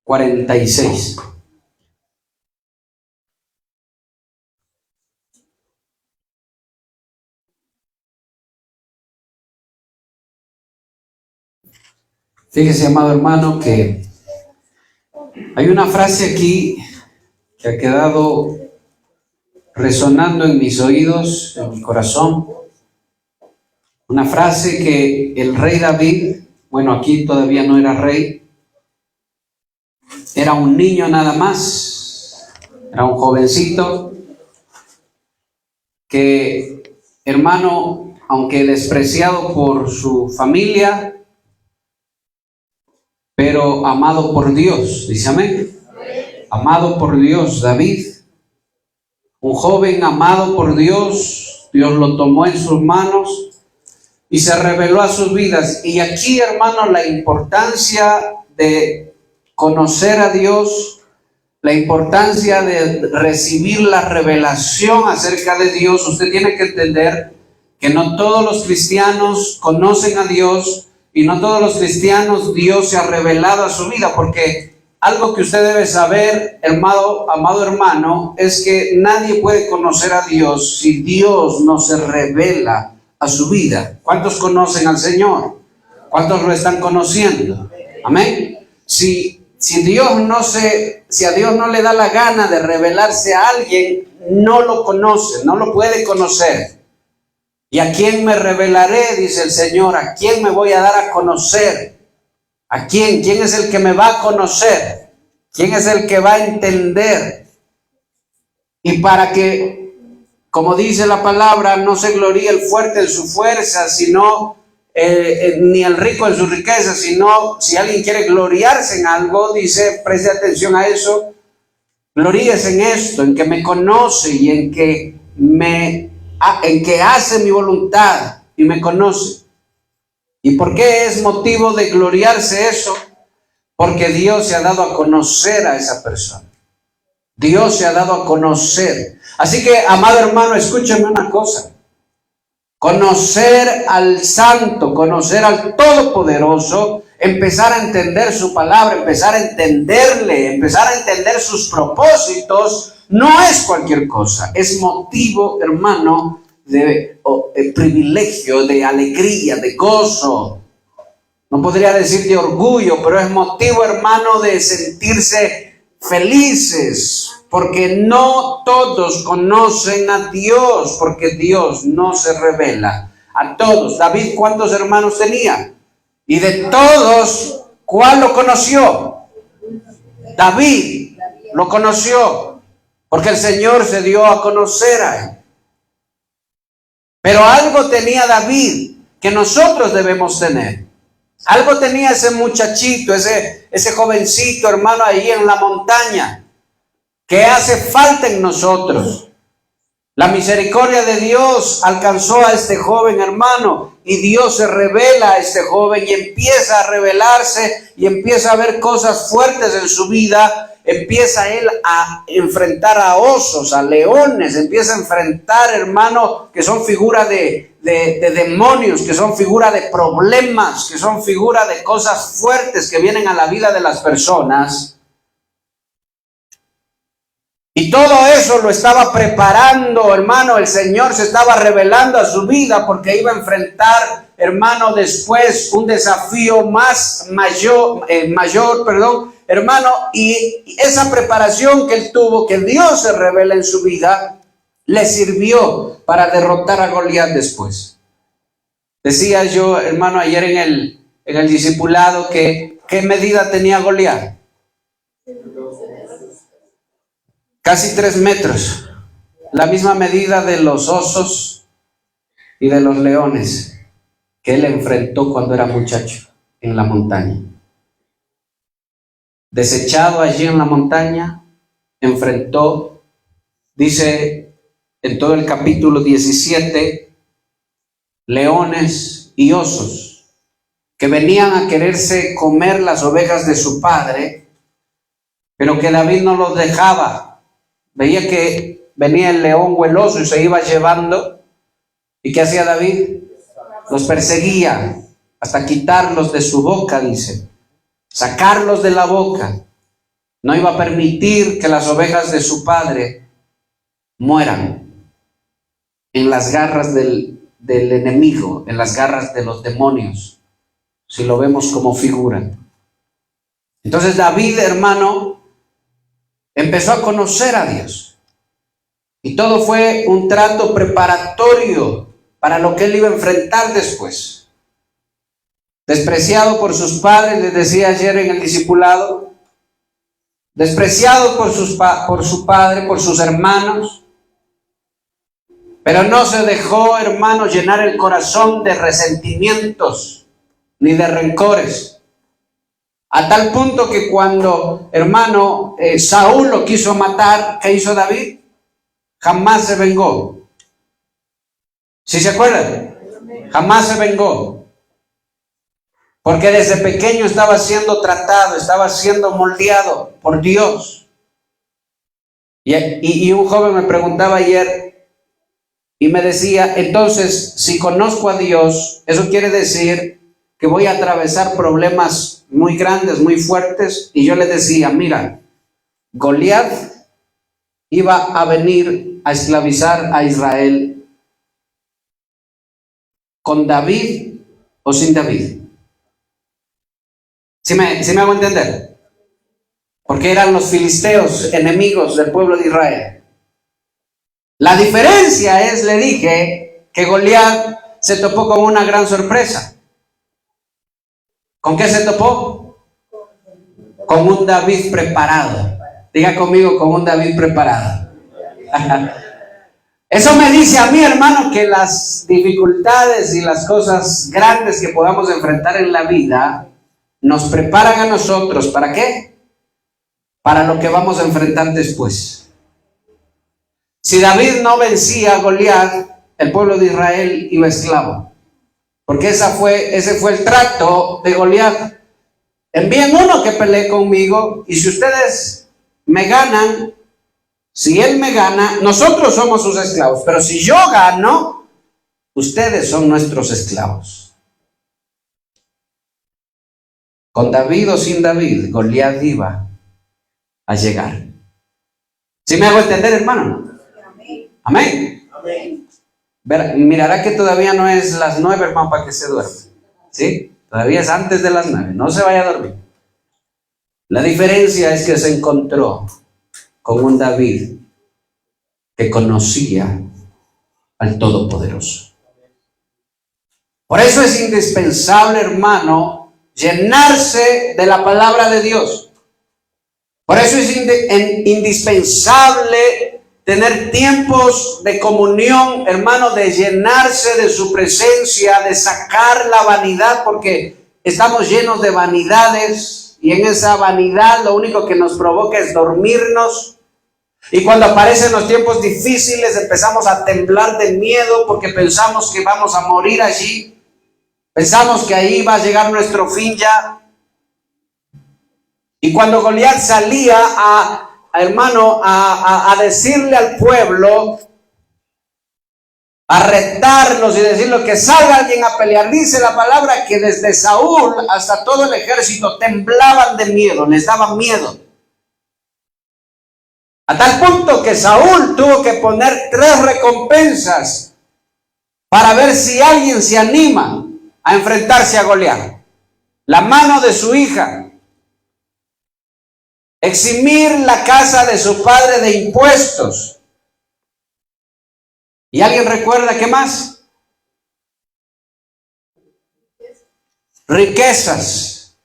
46. Fíjese, amado hermano, que hay una frase aquí que ha quedado resonando en mis oídos, en mi corazón. Una frase que el rey David, bueno, aquí todavía no era rey, era un niño nada más, era un jovencito que, hermano, aunque despreciado por su familia, pero amado por Dios, dice amén. Amado por Dios, David, un joven amado por Dios, Dios lo tomó en sus manos y se reveló a sus vidas. Y aquí, hermano, la importancia de conocer a Dios, la importancia de recibir la revelación acerca de Dios. Usted tiene que entender que no todos los cristianos conocen a Dios y no todos los cristianos Dios se ha revelado a su vida, porque algo que usted debe saber, amado hermano, es que nadie puede conocer a Dios si Dios no se revela a su vida. ¿Cuántos conocen al Señor? ¿Cuántos lo están conociendo? Amén. Si a Dios no le da la gana de revelarse a alguien, no lo conoce, no lo puede conocer. ¿Y a quién me revelaré? Dice el Señor. ¿A quién me voy a dar a conocer? ¿A quién? ¿Quién es el que me va a conocer? ¿Quién es el que va a entender? Y para que, como dice la palabra, no se gloríe el fuerte en su fuerza, sino ni el rico en su riqueza, sino si alguien quiere gloriarse en algo, dice, preste atención a eso, gloríese en esto, en que me conoce y en que hace mi voluntad y me conoce. ¿Y por qué es motivo de gloriarse eso? Porque Dios se ha dado a conocer a esa persona. Dios se ha dado a conocer. Así que, amado hermano, escúchame una cosa. Conocer al Santo, conocer al Todopoderoso, empezar a entender su palabra, empezar a entenderle, empezar a entender sus propósitos, no es cualquier cosa. Es motivo, hermano, de privilegio, de alegría, de gozo. No podría decir de orgullo, pero es motivo, hermano, de sentirse felices, porque no todos conocen a Dios, porque Dios no se revela a todos. David, ¿cuántos hermanos tenía? Y de todos, ¿cuál lo conoció? David lo conoció, porque el Señor se dio a conocer a él. Pero algo tenía David que nosotros debemos tener. Algo tenía ese muchachito, ese jovencito, hermano, ahí en la montaña, que hace falta en nosotros. La misericordia de Dios alcanzó a este joven, hermano, y Dios se revela a este joven y empieza a revelarse y empieza a ver cosas fuertes en su vida. Empieza él a enfrentar a osos, a leones, empieza a enfrentar, hermano, que son figuras de demonios, que son figuras de problemas, que son figuras de cosas fuertes que vienen a la vida de las personas. Y todo eso lo estaba preparando, hermano. El Señor se estaba revelando a su vida porque iba a enfrentar, hermano, después un desafío mayor, hermano. Y esa preparación que él tuvo, que Dios se revela en su vida, le sirvió para derrotar a Goliat después. Decía yo, hermano, ayer en el discipulado que ¿qué medida tenía Goliat? Casi 3 metros, la misma medida de los osos y de los leones que él enfrentó cuando era muchacho en la montaña. Desechado allí en la montaña, enfrentó, dice en todo el capítulo 17, leones y osos que venían a quererse comer las ovejas de su padre, pero que David no los dejaba. Veía que venía el león o el oso y se iba llevando. ¿Y qué hacía David? Los perseguía hasta quitarlos de su boca, dice. Sacarlos de la boca. no iba a permitir que las ovejas de su padre mueran en las garras del enemigo, en las garras de los demonios, si lo vemos como figura. Entonces David, hermano, empezó a conocer a Dios. Y todo fue un trato preparatorio para lo que él iba a enfrentar después. Despreciado por sus padres, les decía ayer en el discipulado, despreciado por su padre, por sus hermanos, pero no se dejó, hermano, llenar el corazón de resentimientos ni de rencores. A tal punto que cuando, hermano, Saúl lo quiso matar, ¿qué hizo David? Jamás se vengó. ¿Sí se acuerdan? Jamás se vengó. Porque desde pequeño estaba siendo tratado, estaba siendo moldeado por Dios. Y un joven me preguntaba ayer y me decía, entonces, si conozco a Dios, ¿eso quiere decir que voy a atravesar problemas muy grandes, muy fuertes? Y yo le decía, mira, Goliat iba a venir a esclavizar a Israel con David o sin David. ¿Sí me hago entender? Porque eran los filisteos enemigos del pueblo de Israel. La diferencia es, le dije, que Goliat se topó con una gran sorpresa. ¿Con qué se topó? Con un David preparado. Diga conmigo, con un David preparado. Eso me dice a mí, hermano, que las dificultades y las cosas grandes que podamos enfrentar en la vida nos preparan a nosotros, ¿para qué? Para lo que vamos a enfrentar después. Si David no vencía a Goliat, el pueblo de Israel iba esclavo. Porque ese fue el trato de Goliat. Envíen uno que pelee conmigo, y si ustedes me ganan, si él me gana, nosotros somos sus esclavos. Pero si yo gano, ustedes son nuestros esclavos. Con David o sin David, Goliat iba a llegar. ¿Sí me hago entender, hermano? Amén. Amén. Mirará que todavía no es las 9, hermano, para que se duerma. ¿Sí? Todavía es antes de las 9. No se vaya a dormir. La diferencia es que se encontró con un David que conocía al Todopoderoso. Por eso es indispensable, hermano, llenarse de la palabra de Dios. Por eso es indispensable tener tiempos de comunión, hermano, de llenarse de su presencia, de sacar la vanidad, porque estamos llenos de vanidades y en esa vanidad lo único que nos provoca es dormirnos. Y cuando aparecen los tiempos difíciles empezamos a temblar de miedo porque pensamos que vamos a morir allí. Pensamos que ahí va a llegar nuestro fin ya. Y cuando Goliat salía a decirle al pueblo, a retarlos y decirle que salga alguien a pelear, dice la palabra que desde Saúl hasta todo el ejército temblaban de miedo, les daba miedo. A tal punto que Saúl tuvo que poner 3 recompensas para ver si alguien se anima a enfrentarse a Goliat. La mano de su hija, eximir la casa de su padre de impuestos. ¿Y alguien recuerda qué más? Riquezas.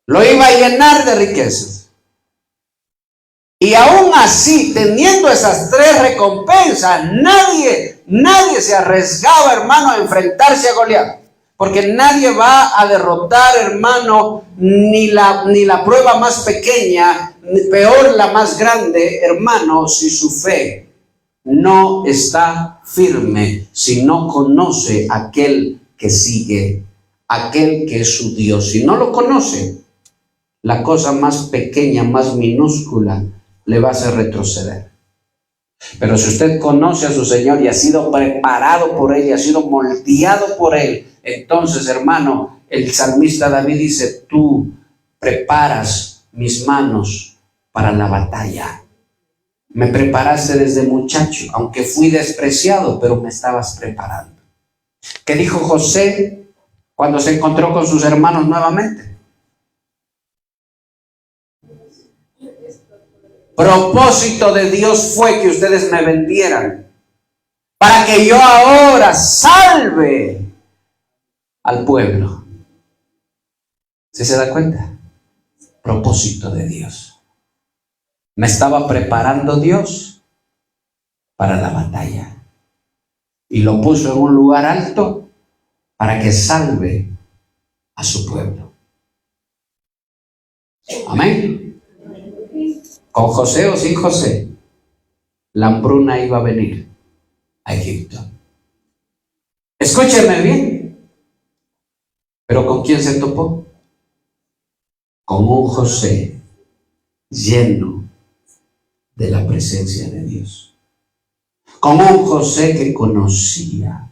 Lo iba a llenar de riquezas. Y aún así, teniendo esas 3 recompensas, nadie se arriesgaba, hermano, a enfrentarse a Goliat. Porque nadie va a derrotar, hermano, ni la prueba más pequeña, ni peor la más grande, hermano, si su fe no está firme, si no conoce aquel que sigue, aquel que es su Dios. Si no lo conoce, la cosa más pequeña, más minúscula, le va a hacer retroceder. Pero si usted conoce a su Señor y ha sido preparado por Él y ha sido moldeado por Él, entonces, hermano, el salmista David dice, tú preparas mis manos para la batalla. Me preparaste desde muchacho, aunque fui despreciado, pero me estabas preparando. ¿Qué dijo José cuando se encontró con sus hermanos nuevamente? Propósito de Dios fue que ustedes me vendieran, para que yo ahora salve al pueblo. ¿Sí se da cuenta? Propósito de Dios. Me estaba preparando Dios para la batalla. Y lo puso en un lugar alto para que salve a su pueblo. Amén. Con José o sin José, la hambruna iba a venir a Egipto. Escúcheme bien. ¿Pero con quién se topó? Con un José lleno de la presencia de Dios. Con un José que conocía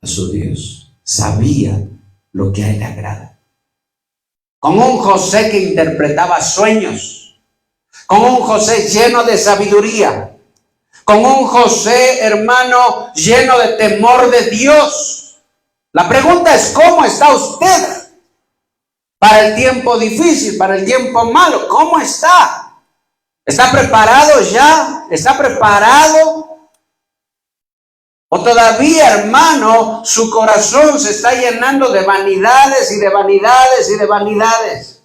a su Dios, sabía lo que a él le agrada. Con un José que interpretaba sueños, con un José lleno de sabiduría, con un José, hermano, lleno de temor de Dios. La pregunta es, ¿cómo está usted para el tiempo difícil, para el tiempo malo? ¿Cómo está? ¿Está preparado ya? ¿Está preparado? ¿O todavía, hermano, su corazón se está llenando de vanidades y de vanidades y de vanidades?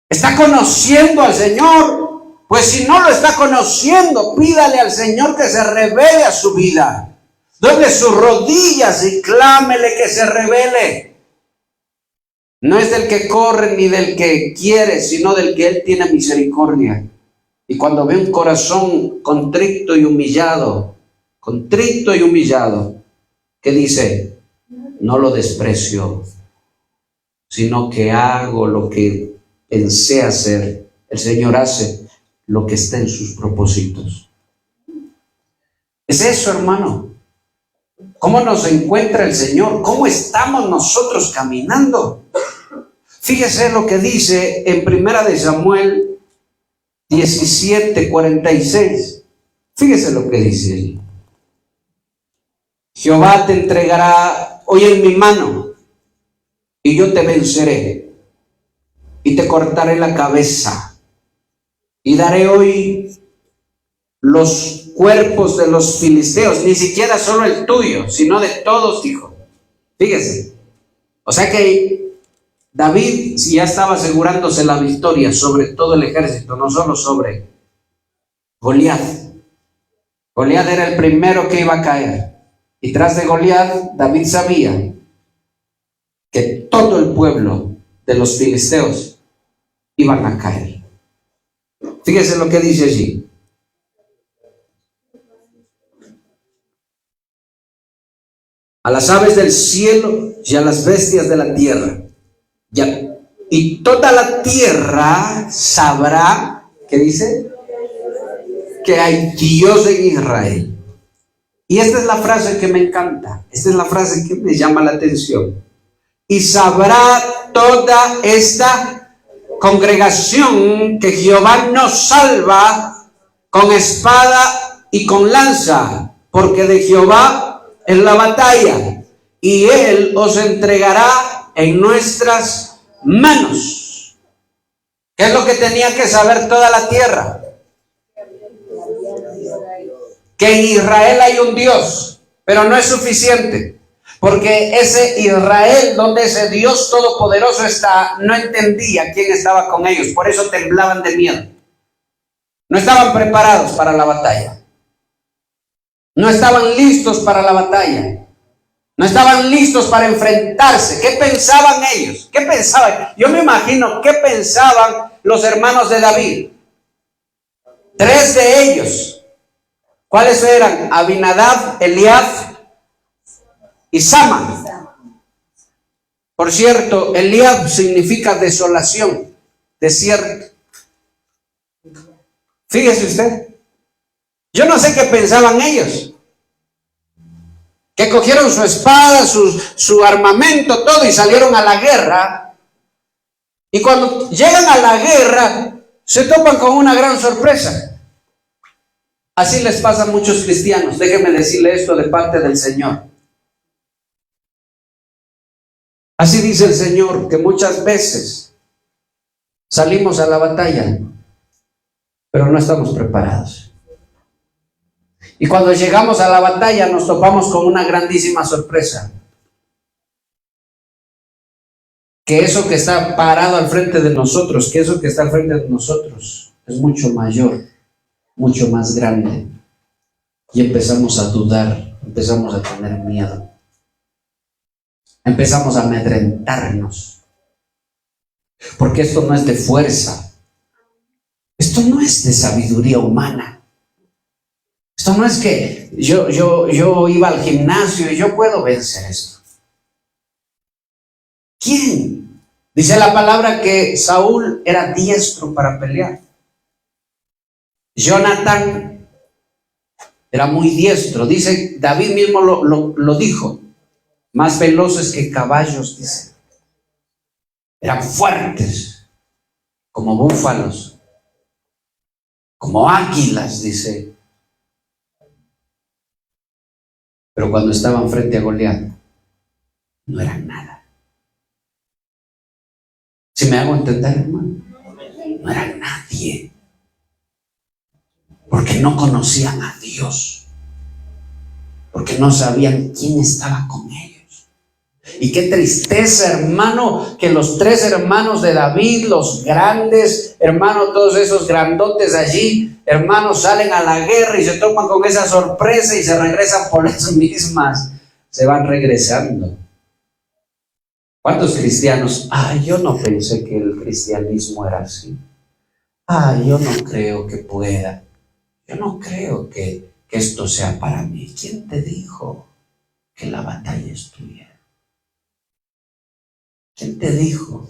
¿Está conociendo al Señor? Pues si no lo está conociendo, pídale al Señor que se revele a su vida. Doble sus rodillas y clámele que se revele. No es del que corre ni del que quiere, sino del que Él tiene misericordia. Y cuando ve un corazón contrito y humillado, ¿qué dice? No lo desprecio, sino que hago lo que pensé hacer. El Señor hace lo que está en sus propósitos. Es eso, hermano. ¿Cómo nos encuentra el Señor? ¿Cómo estamos nosotros caminando? Fíjese lo que dice en 1 de Samuel 17:46. Fíjese lo que dice allí. Jehová te entregará hoy en mi mano, y yo te venceré, y te cortaré la cabeza, y daré hoy los cuerpos de los filisteos, ni siquiera solo el tuyo, sino de todos, dijo. Fíjese. O sea que David ya estaba asegurándose la victoria sobre todo el ejército, no solo sobre Goliat. Goliat era el primero que iba a caer. Y tras de Goliat, David sabía que todo el pueblo de los filisteos iban a caer. Fíjese lo que dice allí. A las aves del cielo y a las bestias de la tierra. Y toda la tierra sabrá, ¿qué dice? Que hay Dios en Israel. Y esta es la frase que me encanta, esta es la frase que me llama la atención. Y sabrá toda esta congregación que Jehová nos salva con espada y con lanza, porque de Jehová es la batalla, y Él os entregará en nuestras manos. ¿Qué es lo que tenía que saber toda la tierra? Que en Israel hay un Dios, pero no es suficiente, porque ese Israel, donde ese Dios todopoderoso está, no entendía quién estaba con ellos, por eso temblaban de miedo. No estaban preparados para la batalla, no estaban listos para la batalla, no estaban listos para enfrentarse. ¿Qué pensaban ellos? ¿Qué pensaban? Yo me imagino qué pensaban los hermanos de David. 3 de ellos. ¿Cuáles eran? Abinadab, Eliab y Sama. Por cierto, Eliab significa desolación, desierto. Fíjese usted. Yo no sé qué pensaban ellos. Que cogieron su espada, su armamento, todo, y salieron a la guerra. Y cuando llegan a la guerra, se topan con una gran sorpresa. Así les pasa a muchos cristianos. Déjenme decirle esto de parte del Señor. Así dice el Señor, que muchas veces salimos a la batalla, pero no estamos preparados. Y cuando llegamos a la batalla nos topamos con una grandísima sorpresa. Que eso que está parado al frente de nosotros, que eso que está al frente de nosotros es mucho mayor, mucho más grande. Y empezamos a dudar, empezamos a tener miedo. Empezamos a amedrentarnos. Porque esto no es de fuerza. Esto no es de sabiduría humana. Esto no es que yo iba al gimnasio y yo puedo vencer esto. ¿Quién? Dice la palabra que Saúl era diestro para pelear. Jonatán era muy diestro. Dice, David mismo lo dijo. Más veloces que caballos, dice. Eran fuertes, como búfalos, como águilas, dice. Pero cuando estaban frente a Goliat, no eran nada. ¿Si me hago entender, hermano? No eran nadie. Porque no conocían a Dios. Porque no sabían quién estaba con ellos. Y qué tristeza, hermano, que los tres hermanos de David, los grandes, hermano, todos esos grandotes allí, hermanos, salen a la guerra y se toman con esa sorpresa y se regresan por las mismas. Se van regresando. ¿Cuántos cristianos? Yo no pensé que el cristianismo era así. Yo no creo que pueda. Yo no creo que esto sea para mí. ¿Quién te dijo que la batalla es tuya? ¿Quién te dijo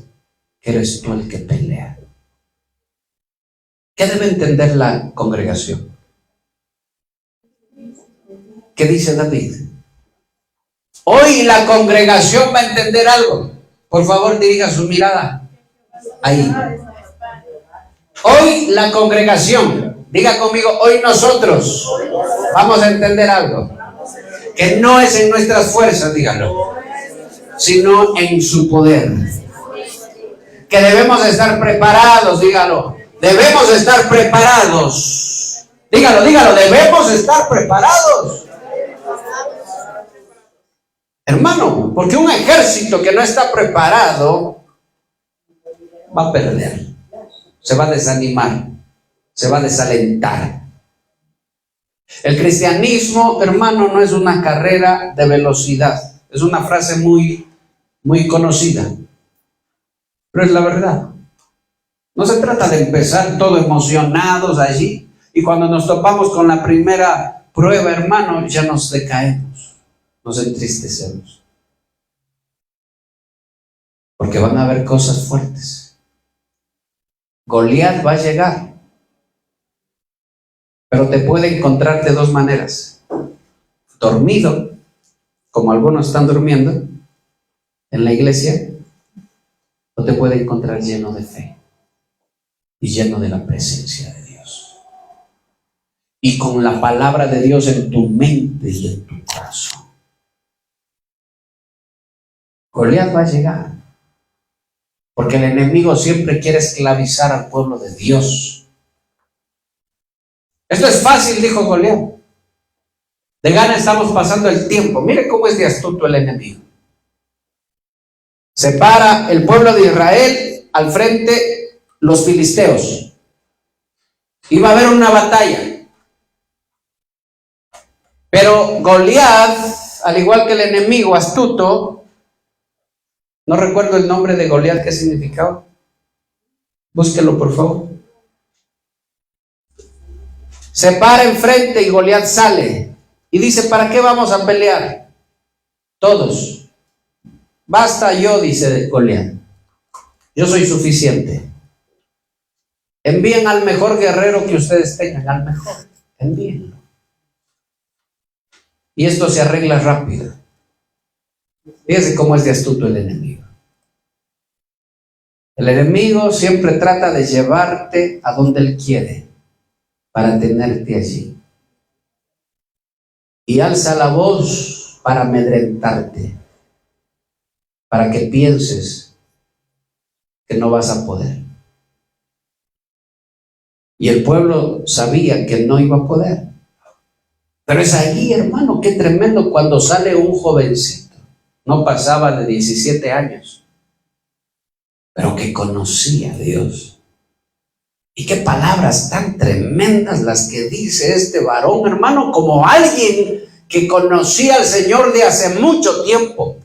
que eres tú el que pelea? ¿Qué debe entender la congregación? ¿Qué dice David? Hoy la congregación va a entender algo. Por favor, dirija su mirada ahí. Hoy la congregación, diga conmigo, hoy nosotros vamos a entender algo. Que no es en nuestras fuerzas, dígalo, sino en su poder. Que debemos estar preparados, dígalo. Debemos estar preparados. Dígalo, debemos estar preparados. Hermano, porque un ejército que no está preparado va a perder, se va a desanimar, se va a desalentar. El cristianismo, hermano, no es una carrera de velocidad. Es una frase muy conocida, pero es la verdad. No se trata de empezar todo emocionados allí y cuando nos topamos con la primera prueba, hermano, ya nos decaemos, nos entristecemos. Porque van a haber cosas fuertes. Goliat va a llegar, pero te puede encontrar de dos maneras: dormido, como algunos están durmiendo en la iglesia, o te puede encontrar lleno de fe y lleno de la presencia de Dios y con la palabra de Dios en tu mente y en tu corazón. Goliat va a llegar porque el enemigo siempre quiere esclavizar al pueblo de Dios. Esto es fácil, dijo Goliat. De gana estamos pasando el tiempo. Mire cómo es de astuto el enemigo. Separa el pueblo de Israel, al frente los filisteos. Iba a haber una batalla. Pero Goliat, al igual que el enemigo astuto, no recuerdo el nombre de Goliat, ¿qué significaba? Búsquelo, por favor. Se para enfrente y Goliat sale y dice: ¿para qué vamos a pelear? Todos. Basta yo, dice Goliat. Yo soy suficiente. Envíen al mejor guerrero que ustedes tengan, al mejor. Envíenlo. Y esto se arregla rápido. Fíjense cómo es de astuto el enemigo. El enemigo siempre trata de llevarte a donde él quiere para tenerte allí. Y alza la voz para amedrentarte, para que pienses que no vas a poder. Y el pueblo sabía que no iba a poder. Pero es ahí, hermano, qué tremendo cuando sale un jovencito, no pasaba de 17 años, pero que conocía a Dios. Y qué palabras tan tremendas las que dice este varón, hermano, como alguien que conocía al Señor de hace mucho tiempo,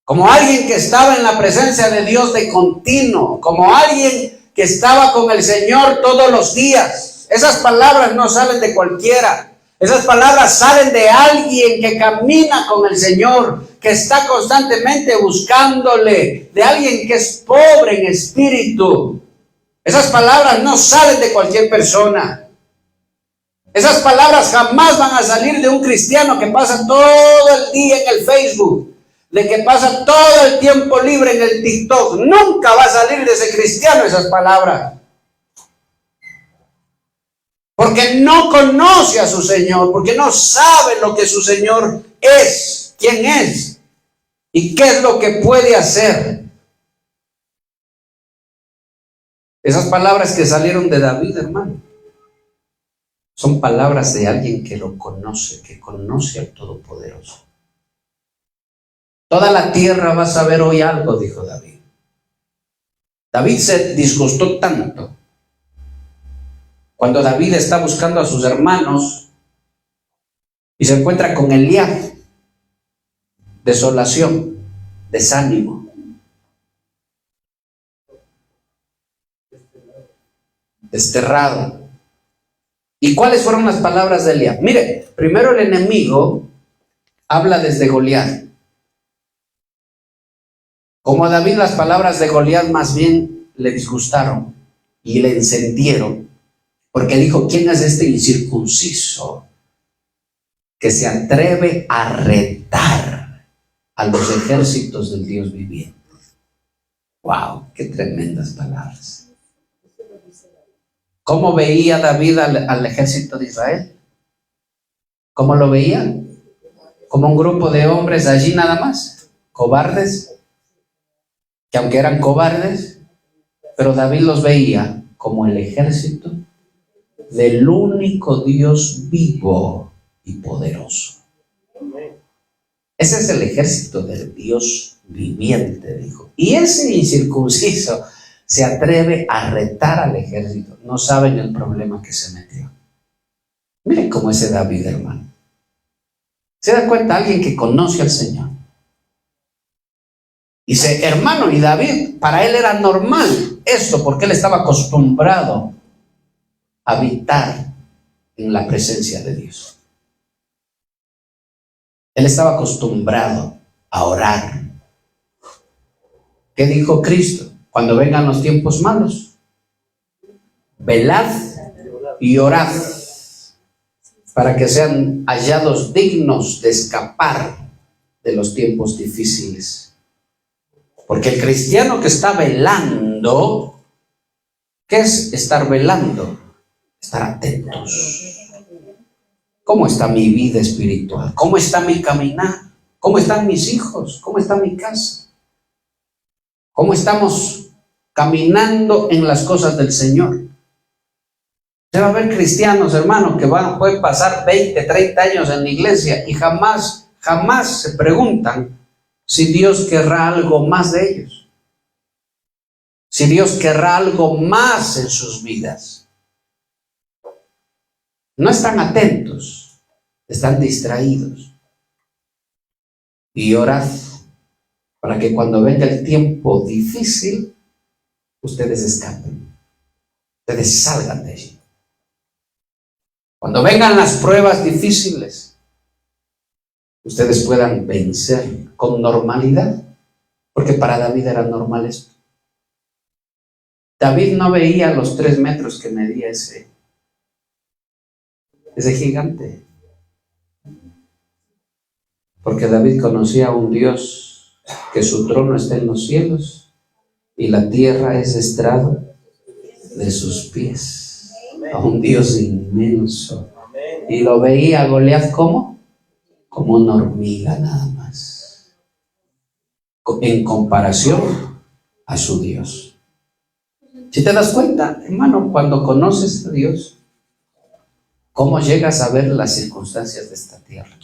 como alguien que estaba en la presencia de Dios de continuo, como alguien que estaba con el Señor todos los días. Esas palabras no salen de cualquiera. Esas palabras salen de alguien que camina con el Señor, que está constantemente buscándole, de alguien que es pobre en espíritu. Esas palabras no salen de cualquier persona. Esas palabras jamás van a salir de un cristiano que pasa todo el día en el Facebook, de que pasa todo el tiempo libre en el TikTok. Nunca va a salir de ese cristiano esas palabras. Porque no conoce a su Señor, porque no sabe lo que su Señor es, quién es y qué es lo que puede hacer. Esas palabras que salieron de David, hermano, son palabras de alguien que lo conoce, que conoce al Todopoderoso. Toda la tierra va a saber hoy algo, dijo David. David se disgustó tanto cuando David está buscando a sus hermanos y se encuentra con Eliab. Desolación, desánimo. Desterrado. ¿Y cuáles fueron las palabras de Eliab? Mire, primero el enemigo habla desde Goliat. Como a David las palabras de Goliat más bien le disgustaron y le encendieron, porque dijo, ¿quién es este incircunciso que se atreve a retar a los ejércitos del Dios viviente? ¡Wow! ¡Qué tremendas palabras! ¿Cómo veía David al ejército de Israel? ¿Cómo lo veía? Como un grupo de hombres allí nada más, cobardes, que aunque eran cobardes, pero David los veía como el ejército del único Dios vivo y poderoso. Ese es el ejército del Dios viviente, dijo. Y ese incircunciso se atreve a retar al ejército. No saben el problema que se metió. Miren cómo ese David, hermano. ¿Se da cuenta? Alguien que conoce al Señor. Dice, hermano, y David, para él era normal esto, porque él estaba acostumbrado a habitar en la presencia de Dios. Él estaba acostumbrado a orar. ¿Qué dijo Cristo? Cuando vengan los tiempos malos, velad y orad para que sean hallados dignos de escapar de los tiempos difíciles. Porque el cristiano que está velando, ¿qué es estar velando? Estar atentos. ¿Cómo está mi vida espiritual? ¿Cómo está mi caminar? ¿Cómo están mis hijos? ¿Cómo está mi casa? ¿Cómo estamos caminando en las cosas del Señor? Se va a ver cristianos, hermanos, que pueden pasar 20, 30 años en la iglesia y jamás se preguntan si Dios querrá algo más de ellos. Si Dios querrá algo más en sus vidas. No están atentos, están distraídos. Y orad para que cuando venga el tiempo difícil, ustedes escapen, ustedes salgan de allí. Cuando vengan las pruebas difíciles, ustedes puedan vencer con normalidad, porque para David era normal esto. David no veía los 3 metros que medía ese gigante, porque David conocía a un Dios que su trono está en los cielos y la tierra es estrado de sus pies. A un Dios inmenso. Y lo veía a Goliat como una hormiga nada más, en comparación a su Dios. Si te das cuenta, hermano, cuando conoces a Dios, ¿cómo llegas a ver las circunstancias de esta tierra?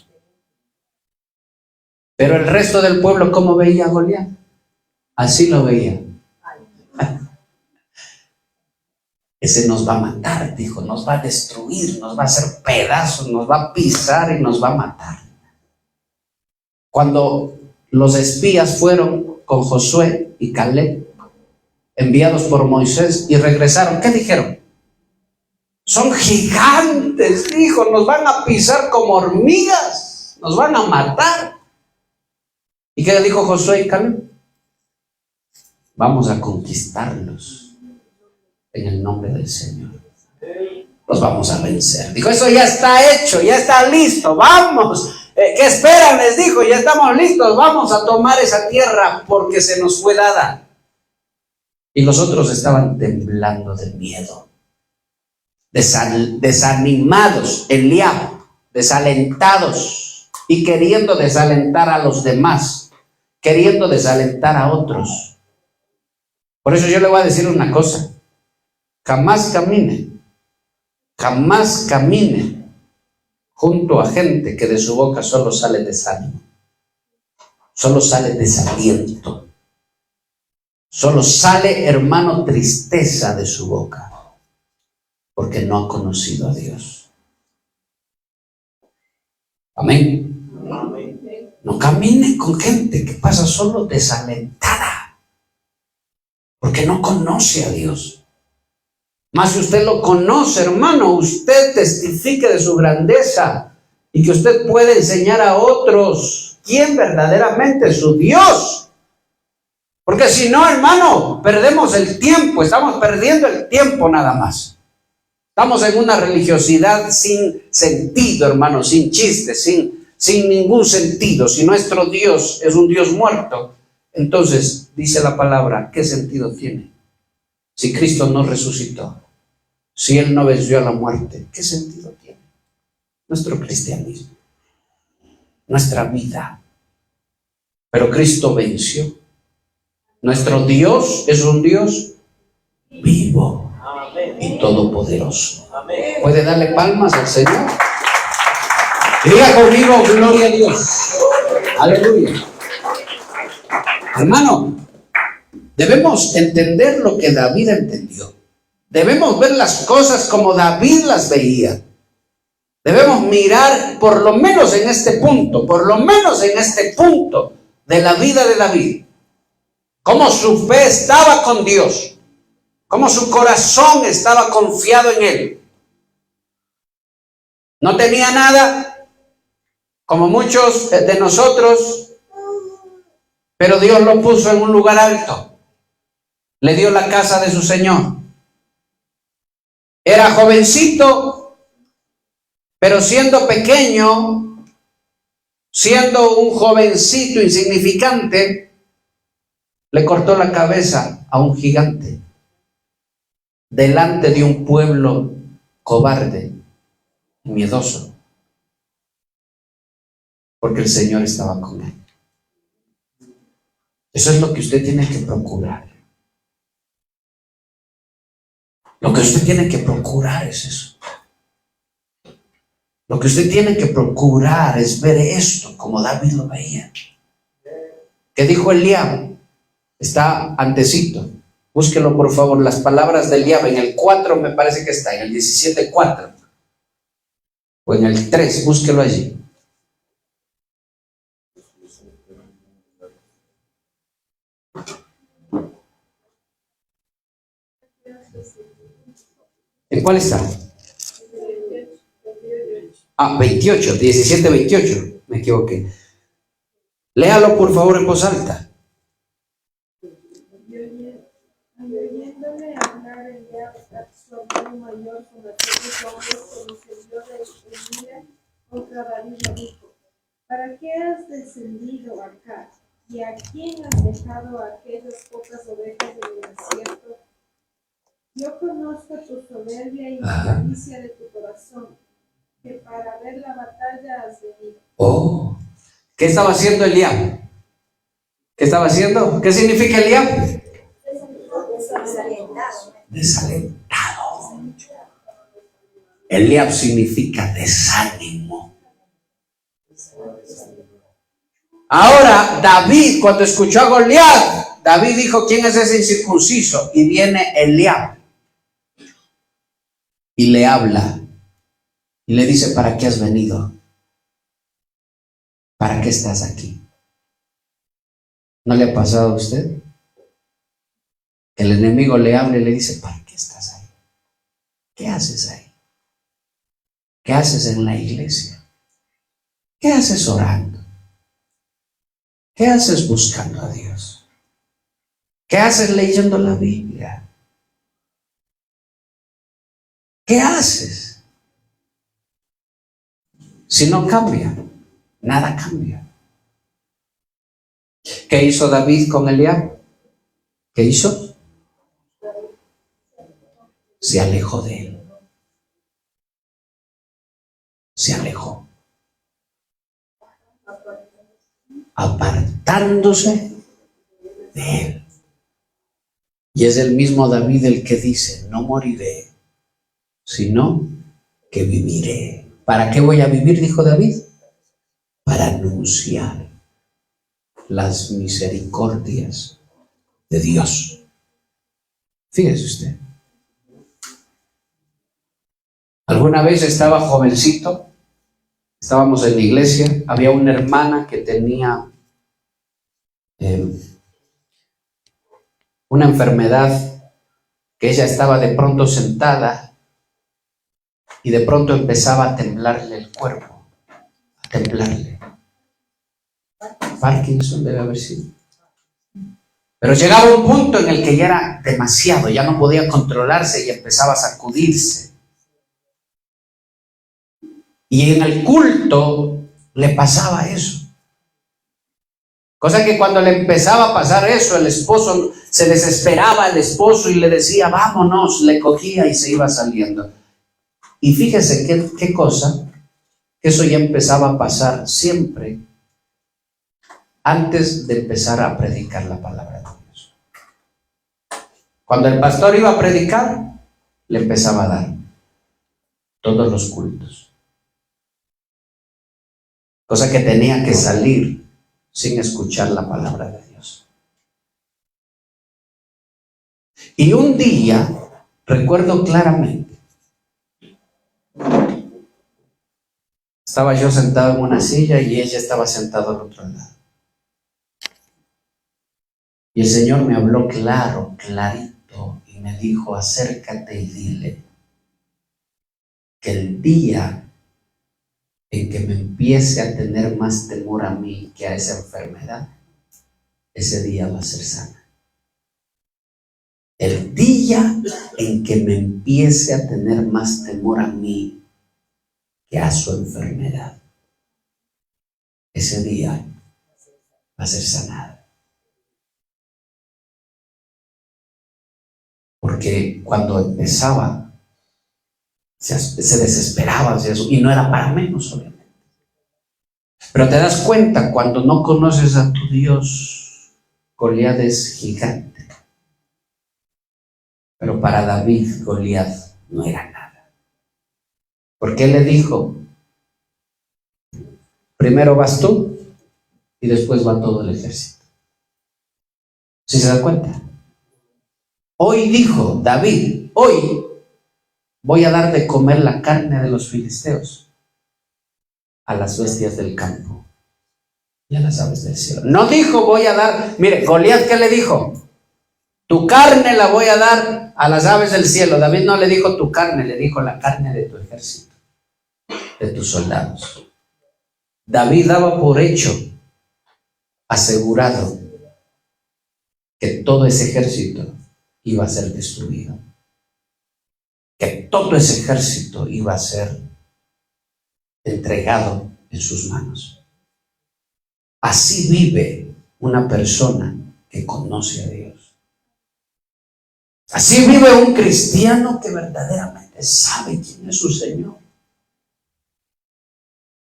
Pero el resto del pueblo, ¿cómo veía a Goliat? Así lo veía. Ese nos va a matar, dijo, nos va a destruir, nos va a hacer pedazos, nos va a pisar y nos va a matar. Cuando los espías fueron con Josué y Caleb, enviados por Moisés, y regresaron, ¿qué dijeron? Son gigantes, dijo, nos van a pisar como hormigas, nos van a matar. ¿Y qué dijo Josué y Caleb? Vamos a conquistarlos en el nombre del Señor. Los vamos a vencer. Dijo, eso ya está hecho, ya está listo, vamos. ¿Qué esperan? Les dijo, ya estamos listos, vamos a tomar esa tierra porque se nos fue dada. Y los otros estaban temblando de miedo, desanimados, Eliab, desalentados y queriendo desalentar a los demás, queriendo desalentar a otros. Por eso yo le voy a decir una cosa: jamás camine junto a gente que de su boca solo sale desánimo, solo sale desaliento, solo sale, hermano, tristeza de su boca, porque no ha conocido a Dios. Amén. No camine con gente que pasa solo desalentada, porque no conoce a Dios. Mas si usted lo conoce, hermano, usted testifique de su grandeza y que usted puede enseñar a otros quién verdaderamente es su Dios. Porque si no, hermano, perdemos el tiempo, estamos perdiendo el tiempo nada más. Estamos en una religiosidad sin sentido, hermano, sin chiste, sin ningún sentido. Si nuestro Dios es un Dios muerto, entonces, dice la palabra, ¿qué sentido tiene? Si Cristo no resucitó, si Él no venció a la muerte, ¿qué sentido tiene nuestro cristianismo, nuestra vida? Pero Cristo venció. Nuestro Dios es un Dios vivo y todopoderoso. ¿Puede darle palmas al Señor? Diga conmigo, gloria a Dios. Aleluya. Hermano, debemos entender lo que David entendió. Debemos ver las cosas como David las veía. Debemos mirar por lo menos en este punto de la vida de David, cómo su fe estaba con Dios, cómo su corazón estaba confiado en Él. No tenía nada, como muchos de nosotros, pero Dios lo puso en un lugar alto. Le dio la casa de su Señor. Era jovencito, pero siendo pequeño, siendo un jovencito insignificante, le cortó la cabeza a un gigante delante de un pueblo cobarde y miedoso, porque el Señor estaba con él. Eso es lo que usted tiene que procurar. Lo que usted tiene que procurar es eso. Lo que usted tiene que procurar es ver esto como David lo veía. ¿Qué dijo Eliab? Está antecito. Búsquelo por favor, las palabras de Eliab. En el 4 me parece que está, en el 17:4. O en el 3, búsquelo allí. ¿En cuál está? 28, 17:28. Me equivoqué. Léalo por favor en voz alta. Oyéndole hablar Eliab a su hermano mayor con aquellos hombres, conociendo de Emira contra David, le dijo: ¿Para qué has descendido acá? ¿Y a quién has dejado a aquellas pocas ovejas del desierto? Yo conozco tu soberbia y la malicia de tu corazón, que para ver la batalla has venido. Oh, ¿qué estaba haciendo Eliab? ¿Qué estaba haciendo? ¿Qué significa Eliab? Desalentado. Eliab significa desánimo. Ahora David, cuando escuchó a Goliat, David dijo: ¿quién es ese incircunciso? Y viene Eliab y le habla y le dice: ¿para qué has venido? ¿Para qué estás aquí? ¿No le ha pasado a usted? El enemigo le habla y le dice: ¿para qué estás ahí? ¿Qué haces ahí? ¿Qué haces en la iglesia? ¿Qué haces orando? ¿Qué haces buscando a Dios? ¿Qué haces leyendo la Biblia? ¿Qué haces? Si no cambia, nada cambia. ¿Qué hizo David con Eliab? ¿Qué hizo? Se alejó de él. Se alejó. Apartándose de él. Y es el mismo David el que dice: no moriré, sino que viviré. ¿Para qué voy a vivir?, dijo David. Para anunciar las misericordias de Dios. Fíjese usted. Alguna vez estaba jovencito, estábamos en la iglesia, había una hermana que tenía una enfermedad, que ella estaba de pronto sentada y de pronto empezaba a temblarle el cuerpo, a temblarle. Parkinson debe haber sido. Pero llegaba un punto en el que ya era demasiado, ya no podía controlarse y empezaba a sacudirse. Y en el culto le pasaba eso. Cosa que cuando le empezaba a pasar eso, el esposo se desesperaba, el esposo, y le decía: vámonos, le cogía y se iba saliendo. Y fíjese qué cosa, que eso ya empezaba a pasar siempre antes de empezar a predicar la palabra de Dios. Cuando el pastor iba a predicar, le empezaba a dar todos los cultos. Cosa que tenía que salir sin escuchar la palabra de Dios. Y un día, recuerdo claramente, estaba yo sentado en una silla y ella estaba sentada al otro lado. Y el Señor me habló claro, clarito, y me dijo: acércate y dile que el día en que me empiece a tener más temor a mí que a esa enfermedad, ese día va a ser sana. El día en que me empiece a tener más temor a mí que a su enfermedad, ese día va a ser sanada. Porque cuando empezaba, se desesperaba, y no era para menos, obviamente. Pero te das cuenta, cuando no conoces a tu Dios, Goliat es gigante. Pero para David, Goliat no era nada. Porque él le dijo: primero vas tú y después va todo el ejército. ¿Sí se da cuenta? Hoy dijo David: hoy voy a dar de comer la carne de los filisteos a las bestias del campo y a las aves del cielo. No dijo: voy a dar. Mire, Goliat, ¿qué le dijo? Tu carne la voy a dar a las aves del cielo. David no le dijo tu carne, le dijo la carne de tu ejército, de tus soldados. David daba por hecho, asegurado, que todo ese ejército iba a ser destruido, que todo ese ejército iba a ser entregado en sus manos. Así vive una persona que conoce a Dios. Así vive un cristiano que verdaderamente sabe quién es su Señor.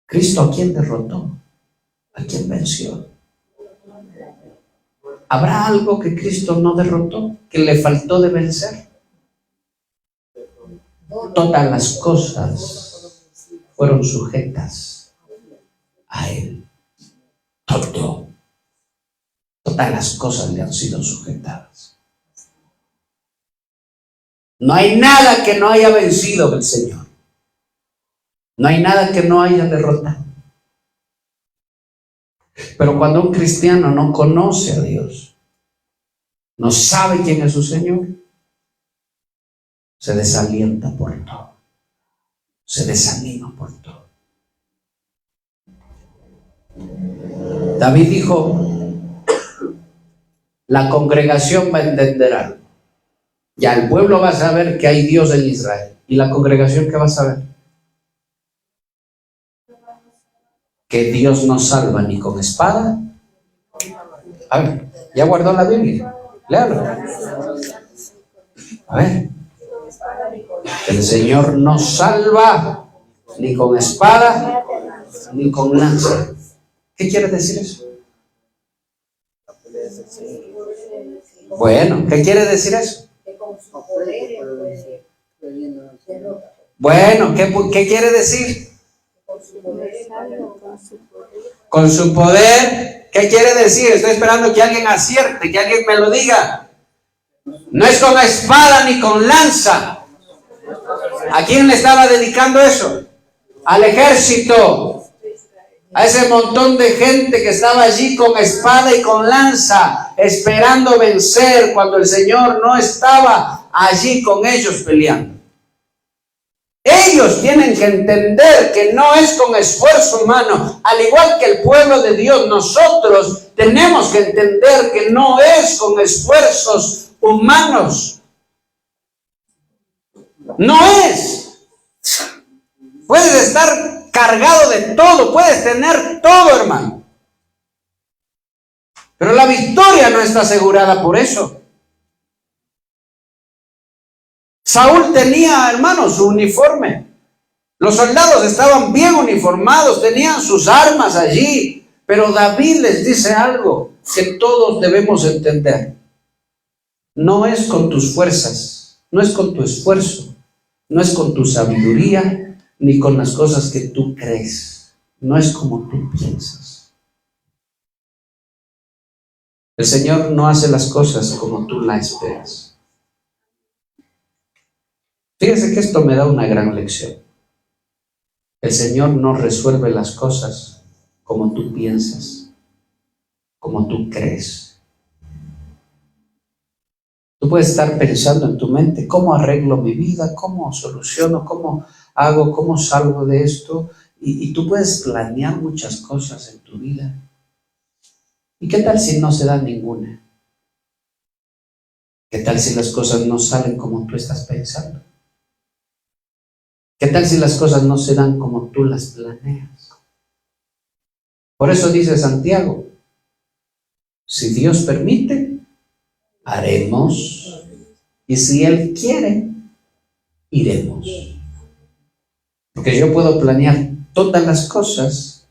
Cristo, ¿a quién derrotó? ¿A quién venció? ¿Habrá algo que Cristo no derrotó, que le faltó de vencer? Todas las cosas fueron sujetas a Él. Todas las cosas le han sido sujetadas. No hay nada que no haya vencido el Señor. No hay nada que no haya derrotado. Pero cuando un cristiano no conoce a Dios, no sabe quién es su Señor, se desalienta por todo. Se desanima por todo. David dijo, la congregación va a entender algo. Ya el pueblo va a saber que hay Dios en Israel. ¿Y la congregación qué va a saber? Que Dios no salva ni con espada. A ver, ¿ya guardó la Biblia? Léalo. A ver. El Señor no salva ni con espada ni con lanza. ¿Qué quiere decir eso? Bueno, ¿qué quiere decir eso? Bueno, ¿qué quiere decir? Con su poder. ¿Qué quiere decir? Estoy esperando que alguien acierte, que alguien me lo diga. No es con espada ni con lanza. ¿A quién le estaba dedicando eso? Al ejército. A ese montón de gente que estaba allí con espada y con lanza, esperando vencer cuando el Señor no estaba allí con ellos peleando. Ellos tienen que entender que no es con esfuerzo humano. Al igual que el pueblo de Dios, nosotros tenemos que entender que no es con esfuerzos humanos. No es. Puedes estar cargado de todo, puedes tener todo, hermano. Pero la victoria no está asegurada por eso. Saúl tenía, hermanos, su uniforme. Los soldados estaban bien uniformados, tenían sus armas allí. Pero David les dice algo que todos debemos entender. No es con tus fuerzas, no es con tu esfuerzo, no es con tu sabiduría, ni con las cosas que tú crees. No es como tú piensas. El Señor no hace las cosas como tú las esperas. Fíjese que esto me da una gran lección. El Señor no resuelve las cosas como tú piensas, como tú crees. Tú puedes estar pensando en tu mente, ¿cómo arreglo mi vida? ¿Cómo soluciono? ¿Cómo hago? ¿Cómo salgo de esto? Y tú puedes planear muchas cosas en tu vida. ¿Y qué tal si no se da ninguna? ¿Qué tal si las cosas no salen como tú estás pensando? ¿Qué tal si las cosas no se dan como tú las planeas? Por eso dice Santiago, si Dios permite, haremos, y si Él quiere, iremos. Porque yo puedo planear todas las cosas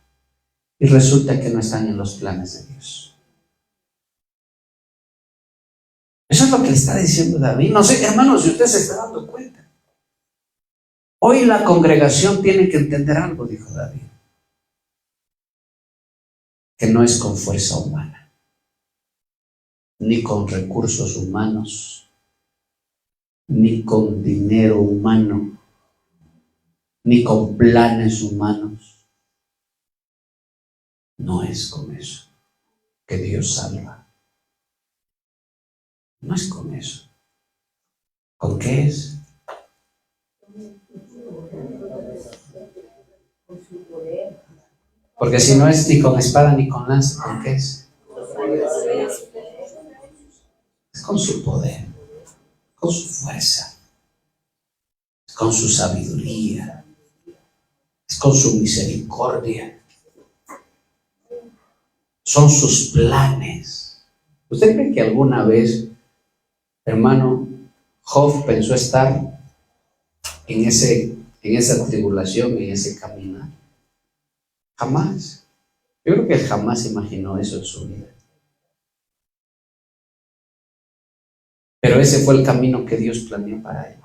y resulta que no están en los planes de Dios. Eso es lo que le está diciendo David. No sé, hermanos, si usted se está dando cuenta. Hoy la congregación tiene que entender algo, dijo David, que no es con fuerza humana, ni con recursos humanos, ni con dinero humano, ni con planes humanos. No es con eso que Dios salva. No es con eso. ¿Con qué es? Porque si no es ni con espada ni con lanza, ¿con qué es? Es con su poder, con su fuerza, es con su sabiduría, es con su misericordia. son sus planes. ¿Usted cree que alguna vez, hermano, Job pensó estar en esa tribulación, en ese caminar? Jamás. Yo creo que él jamás imaginó eso en su vida. Pero ese fue el camino que Dios planeó para él.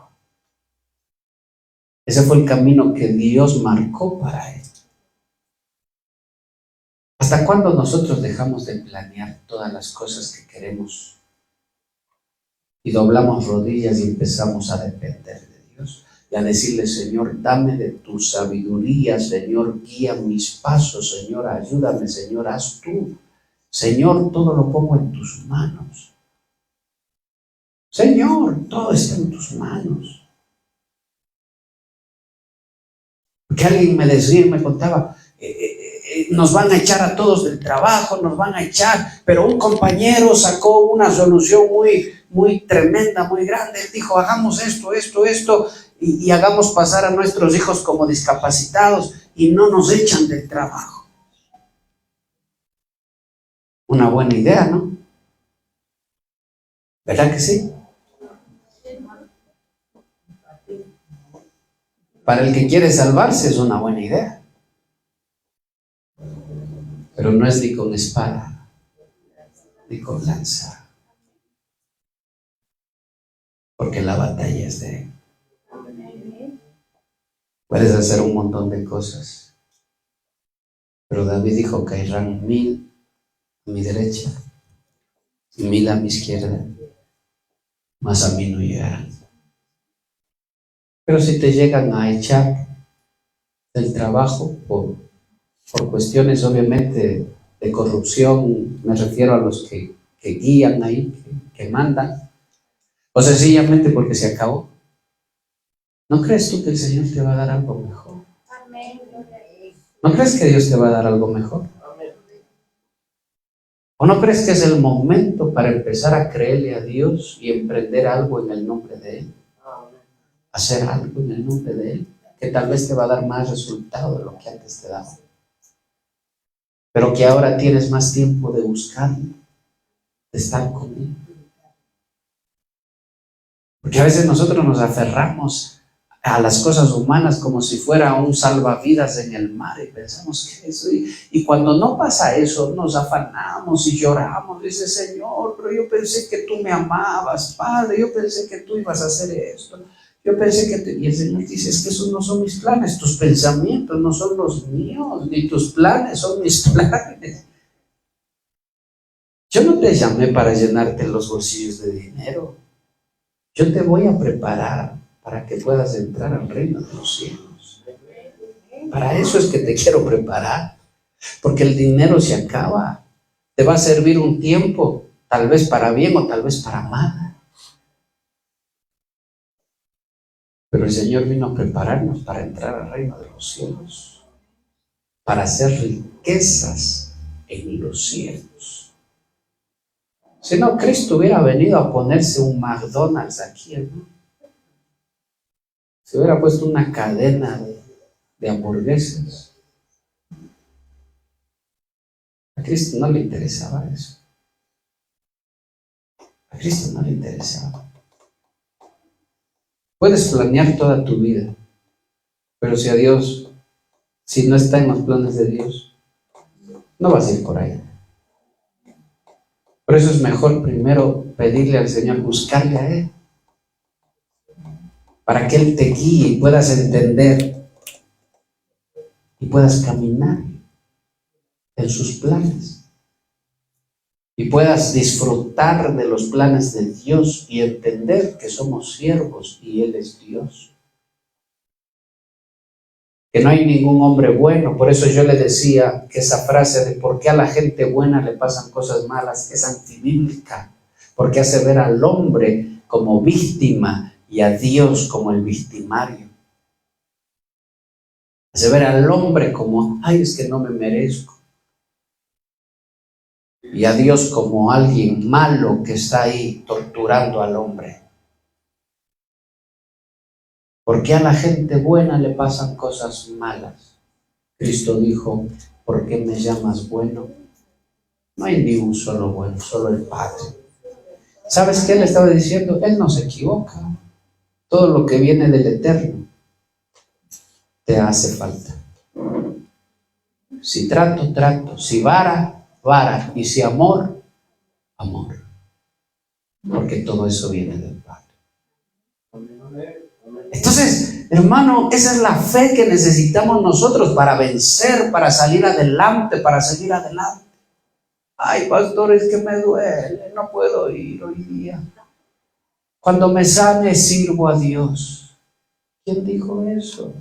Ese fue el camino que Dios marcó para él. ¿Hasta cuándo nosotros dejamos de planear todas las cosas que queremos y doblamos rodillas y empezamos a depender de Dios y a decirle: Señor, dame de tu sabiduría, Señor, guía mis pasos, Señor, ayúdame, Señor, haz tú, Señor, todo lo pongo en tus manos, Señor, todo está en tus manos? Porque alguien me decía, me contaba, nos van a echar a todos del trabajo, nos van a echar, pero un compañero sacó una solución muy tremenda, muy grande. Él dijo: hagamos esto, y hagamos pasar a nuestros hijos como discapacitados y no nos echan del trabajo. Una buena idea, ¿no? ¿Verdad que sí? Para el que quiere salvarse es una buena idea. Pero no es ni con espada, ni con lanza. Porque la batalla es de Él. Puedes hacer un montón de cosas. Pero David dijo: caerán 1000 a mi derecha y 1000 a mi izquierda, mas a mí no llegarán. Pero si te llegan a echar del trabajo por cuestiones obviamente de corrupción, me refiero a los que guían ahí, que mandan, o sencillamente porque se acabó, ¿no crees tú que el Señor te va a dar algo mejor? ¿No crees que Dios te va a dar algo mejor? ¿O no crees que es el momento para empezar a creerle a Dios y emprender algo en el nombre de Él? Hacer algo en el nombre de Él, que tal vez te va a dar más resultado de lo que antes te daba, pero que ahora tienes más tiempo de buscarlo, de estar con Él. Porque a veces nosotros nos aferramos a las cosas humanas como si fuera un salvavidas en el mar y pensamos que eso, y cuando no pasa eso nos afanamos y lloramos. Dice: Señor, pero yo pensé que tú me amabas, Padre, yo pensé que tú ibas a hacer esto, yo pensé que y el Señor dice: es que esos no son mis planes, tus pensamientos no son los míos, ni tus planes son mis planes. Yo no te llamé para llenarte los bolsillos de dinero. Yo te voy a preparar para que puedas entrar al reino de los cielos. Para eso es que te quiero preparar, porque el dinero se acaba. Te va a servir un tiempo, tal vez para bien o tal vez para mal. Pero el Señor vino a prepararnos para entrar al reino de los cielos, para hacer riquezas en los cielos. Si no, Cristo hubiera venido a ponerse un McDonald's aquí, ¿no? Se hubiera puesto una cadena de hamburguesas. A Cristo no le interesaba eso. A Cristo no le interesaba. Puedes planear toda tu vida, pero si no está en los planes de Dios, no vas a ir por ahí. Por eso es mejor primero pedirle al Señor, buscarle a Él, para que Él te guíe y puedas entender y puedas caminar en sus planes y puedas disfrutar de los planes de Dios y entender que somos siervos y Él es Dios. Que no hay ningún hombre bueno. Por eso yo le decía que esa frase de por qué a la gente buena le pasan cosas malas es antibíblica, porque hace ver al hombre como víctima y a Dios como el victimario. Hace ver al hombre como: ay, es que no me merezco, y a Dios como alguien malo que está ahí torturando al hombre. ¿Por qué a la gente buena le pasan cosas malas? Cristo dijo: ¿por qué me llamas bueno? No hay ni un solo bueno, solo el Padre. ¿Sabes qué él estaba diciendo? Él no se equivoca. Todo lo que viene del Eterno te hace falta. Si trato, trato. Si vara, vara. Y si amor, amor. Porque todo eso viene del Padre. Entonces, hermano, esa es la fe que necesitamos nosotros para vencer, para salir adelante, para seguir adelante. Ay, pastor, es que me duele, no puedo ir hoy día. Cuando me sane, sirvo a Dios. ¿Quién dijo eso?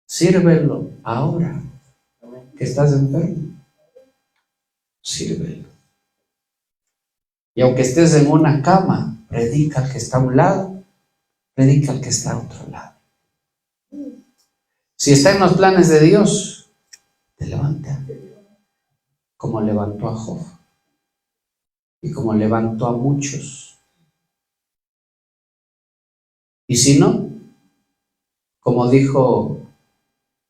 Sírvelo ahora que estás enfermo. Sírvelo. Y aunque estés en una cama, predica al que está a un lado, predica al que está a otro lado. Si está en los planes de Dios, te levanta, como levantó a Job y como levantó a muchos. Y si no, como dijo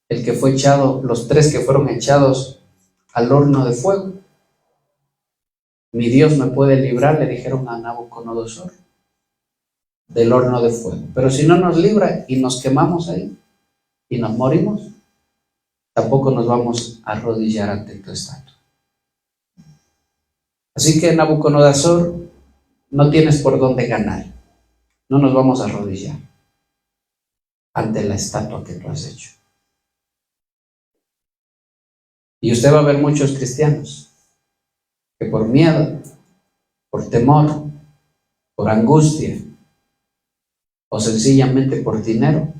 el que fue echado, los 3 que fueron echados al horno de fuego, mi Dios me puede librar, le dijeron a Nabucodonosor, del horno de fuego. Pero si no nos libra y nos quemamos ahí y nos morimos, tampoco nos vamos a arrodillar ante tu estatua. Así que, Nabucodonosor, no tienes por dónde ganar. No nos vamos a arrodillar ante la estatua que tú has hecho. Y usted va a ver muchos cristianos que por miedo, por temor, por angustia o sencillamente por dinero,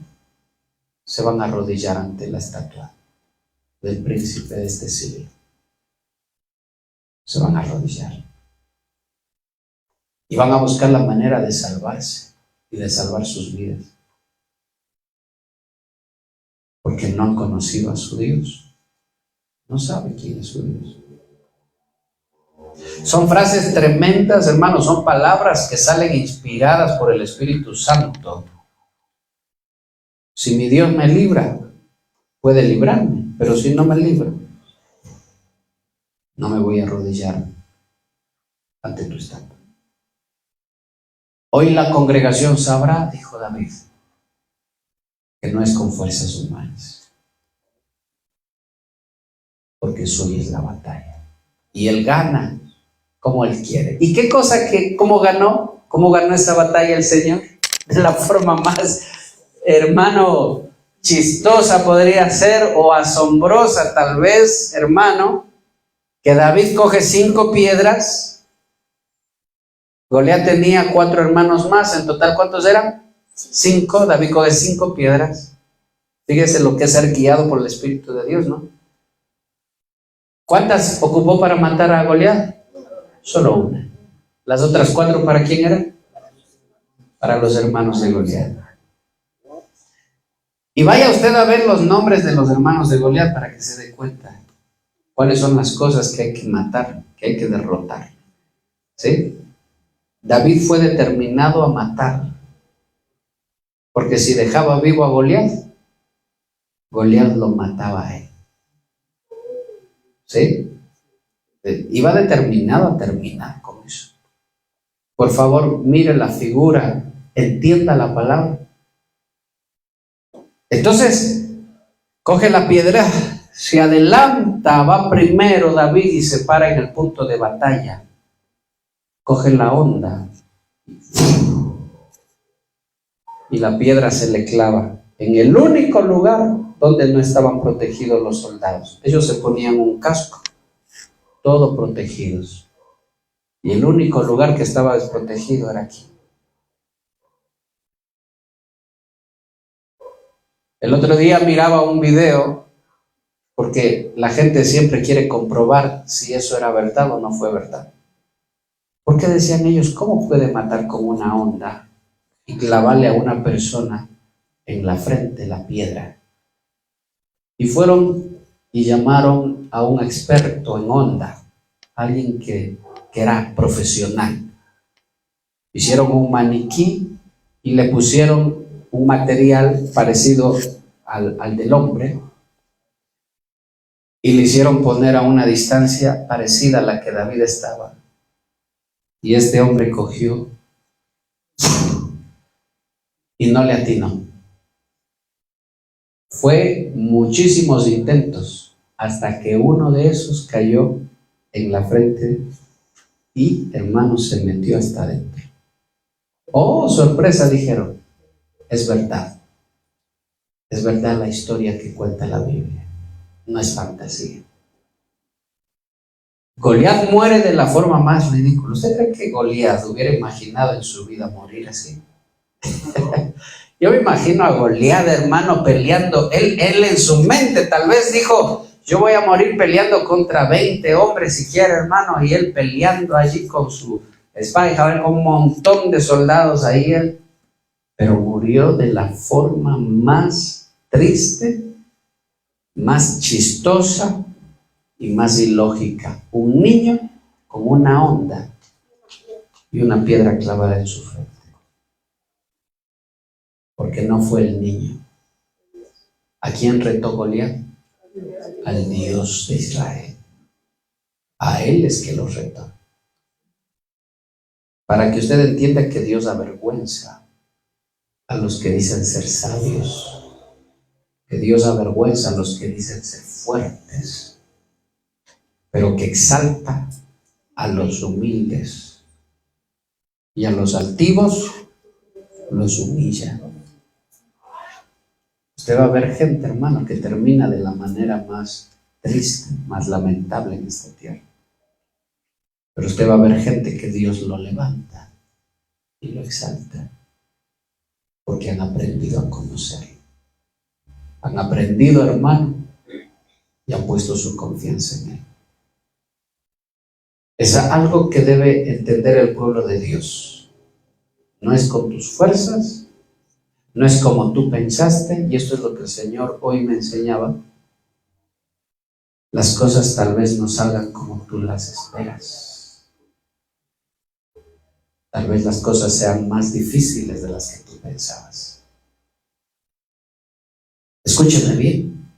se van a arrodillar ante la estatua del príncipe de este siglo. Se van a arrodillar. Y van a buscar la manera de salvarse y de salvar sus vidas. Porque no han conocido a su Dios. No sabe quién es su Dios. Son frases tremendas, hermanos, son palabras que salen inspiradas por el Espíritu Santo. Si mi Dios me libra, puede librarme, pero si no me libra, no me voy a arrodillar ante tu estatua. Hoy la congregación sabrá, dijo David, que no es con fuerzas humanas, porque suya es la batalla. Y él gana como él quiere. ¿Y qué cosa cómo ganó? ¿Cómo ganó esa batalla el Señor? De la forma más, hermano, chistosa podría ser, o asombrosa tal vez, hermano, que David coge 5 piedras. Goliat tenía 4 hermanos más, en total, ¿cuántos eran? 5. David coge 5 piedras. Fíjese lo que es ser guiado por el Espíritu de Dios, ¿no? ¿Cuántas ocupó para matar a Goliat? Solo una. ¿Las otras 4 para quién eran? Para los hermanos de Goliat. Y vaya usted a ver los nombres de los hermanos de Goliat para que se dé cuenta cuáles son las cosas que hay que matar, que hay que derrotar. ¿Sí? David fue determinado a matar, porque si dejaba vivo a Goliat, Goliat lo mataba a él. ¿Sí? Iba determinado a terminar con eso. Por favor, mire la figura, entienda la palabra. Entonces, coge la piedra, se adelanta, va primero David y se para en el punto de batalla. Coge la honda y la piedra se le clava en el único lugar donde no estaban protegidos los soldados. Ellos se ponían un casco, todos protegidos, y el único lugar que estaba desprotegido era aquí. El otro día miraba un video, porque la gente siempre quiere comprobar si eso era verdad o no fue verdad. Porque decían ellos, ¿cómo puede matar con una honda y clavarle a una persona en la frente la piedra? Y fueron y llamaron a un experto en honda, alguien que era profesional. Hicieron un maniquí y le pusieron un material parecido al del hombre, y le hicieron poner a una distancia parecida a la que David estaba. Y este hombre cogió y no le atinó. Fue muchísimos intentos hasta que uno de esos cayó en la frente y, hermano, se metió hasta adentro. Oh, sorpresa, dijeron. Es verdad la historia que cuenta la Biblia, no es fantasía. Goliat muere de la forma más ridícula. ¿Usted cree que Goliat hubiera imaginado en su vida morir así? Yo me imagino a Goliat, hermano, peleando. Él en su mente tal vez dijo: yo voy a morir peleando contra 20 hombres siquiera, hermano, y él peleando allí con su espada y jabalina, con un montón de soldados ahí él. Pero murió de la forma más triste, más chistosa y más ilógica. Un niño con una onda y una piedra clavada en su frente. Porque no fue el niño. ¿A quién retó Goliat? Al Dios de Israel. A él es que lo retó. Para que usted entienda que Dios avergüenza a los que dicen ser sabios, que Dios avergüenza a los que dicen ser fuertes, pero que exalta a los humildes y a los altivos los humilla. Usted va a ver gente, hermano, que termina de la manera más triste, más lamentable en esta tierra. Pero usted va a ver gente que Dios lo levanta y lo exalta, porque han aprendido a conocerlo. Han aprendido, hermano, y han puesto su confianza en Él. Es algo que debe entender el pueblo de Dios. No es con tus fuerzas, no es como tú pensaste, y esto es lo que el Señor hoy me enseñaba. Las cosas tal vez no salgan como tú las esperas. Tal vez las cosas sean más difíciles de las que tú pensabas. Escúchame bien.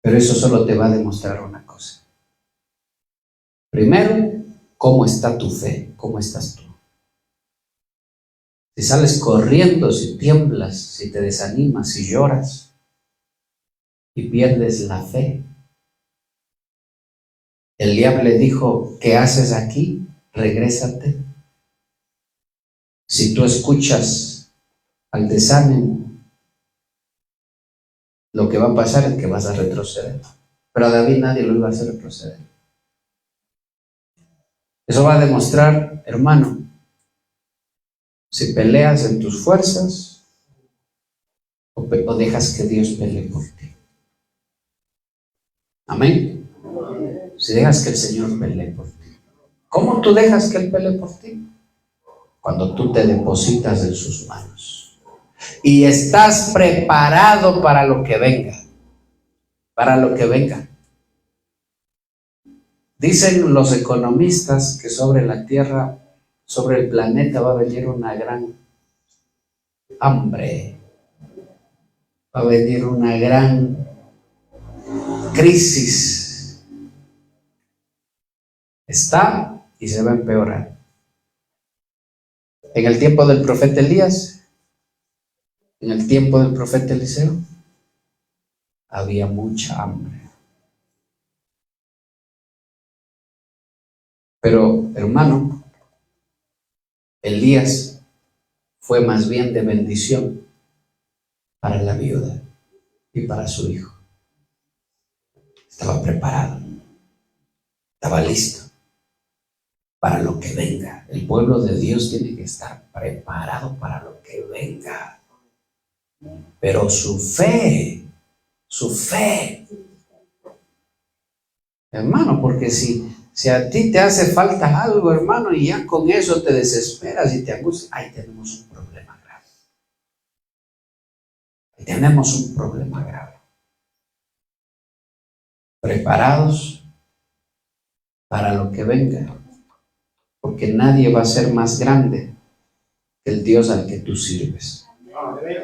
Pero eso solo te va a demostrar una cosa. Primero, ¿cómo está tu fe? ¿Cómo estás tú? Si sales corriendo, si tiemblas, si te desanimas, si lloras y pierdes la fe. El diablo le dijo: ¿qué haces aquí? Regrésate. Si tú escuchas al desánimo, lo que va a pasar es que vas a retroceder. Pero a David nadie lo iba a hacer retroceder. Eso va a demostrar, hermano, si peleas en tus fuerzas o dejas que Dios pelee por ti. Amén. Si dejas que el Señor pelee por ti. ¿Cómo tú dejas que Él pelee por ti? Cuando tú te depositas en sus manos y estás preparado para lo que venga. Para lo que venga. Dicen los economistas que sobre la tierra, sobre el planeta, va a venir una gran hambre. Va a venir una gran crisis. Está y se va a empeorar. En el tiempo del profeta Elías, en el tiempo del profeta Eliseo, había mucha hambre. Pero, hermano, Elías fue más bien de bendición para la viuda y para su hijo. Estaba preparado, estaba listo para lo que venga. El pueblo de Dios tiene que estar preparado para lo que venga. Pero su fe, hermano, porque si a ti te hace falta algo, hermano, y ya con eso te desesperas y te angustias, ahí tenemos un problema grave. Ahí tenemos un problema grave. Preparados para lo que venga, porque nadie va a ser más grande que el Dios al que tú sirves.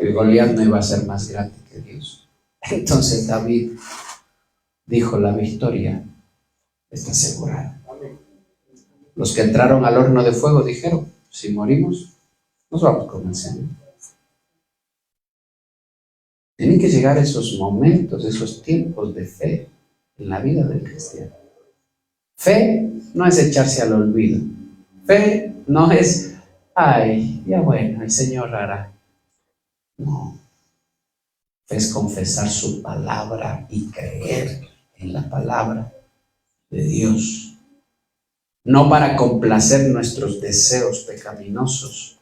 Y Goliat no iba a ser más grande que Dios. Entonces David dijo: la victoria está asegurada. Los que entraron al horno de fuego dijeron: si morimos, nos vamos con el Señor. Tienen que llegar esos momentos, esos tiempos de fe en la vida del cristiano. Fe no es echarse al olvido. Fe no es, ay, ya bueno, el Señor hará. No. Fe es confesar su palabra y creer en la palabra de Dios. No para complacer nuestros deseos pecaminosos,